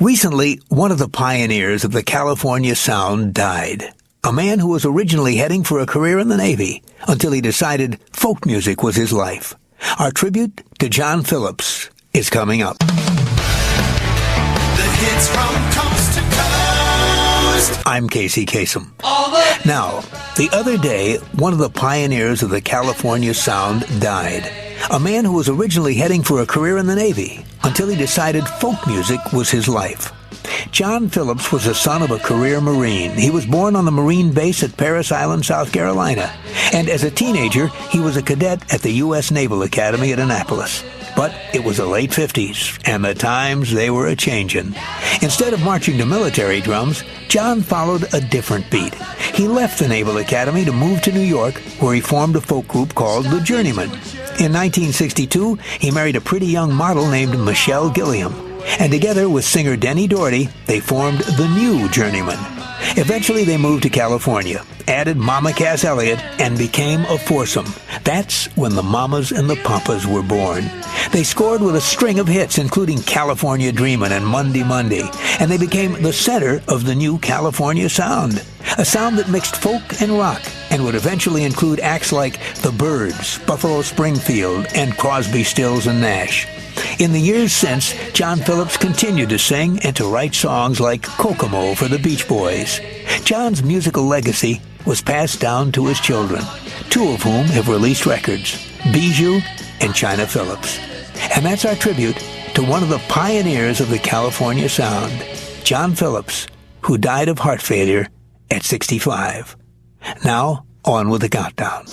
Recently, one of the pioneers of the California sound died. A man who was originally heading for a career in the Navy until he decided folk music was his life. Our tribute to John Phillips is coming up. The hits from coast to coast. I'm Kasem. Now, the other day, one of the pioneers of the California sound died. A man who was originally heading for a career in the Navy until he decided folk music was his life. John Phillips was the son of a career Marine. He was born on the Marine base at Parris Island, South Carolina. And as a teenager, he was a cadet at the U.S. Naval Academy at Annapolis. But it was the late 50s, and the times they were a-changin'. Instead of marching to military drums, John followed a different beat. He left the Naval Academy to move to New York, where he formed a folk group called the Journeymen. In 1962, he married a pretty young model named Michelle Gilliam. And together with singer Denny Doherty, they formed the New Journeymen. Eventually they moved to California, added Mama Cass Elliot, and became a foursome. That's when the Mamas and the Papas were born. They scored with a string of hits, including California Dreamin' and Monday Monday, and they became the center of the new California sound. A sound that mixed folk and rock, and would eventually include acts like The Byrds, Buffalo Springfield, and Crosby, Stills and Nash. In the years since, John Phillips continued to sing and to write songs like Kokomo for the Beach Boys. John's musical legacy was passed down to his children, two of whom have released records, Bijou and China Phillips. And that's our tribute to one of the pioneers of the California sound, John Phillips, who died of heart failure at 65. Now, on with the countdown.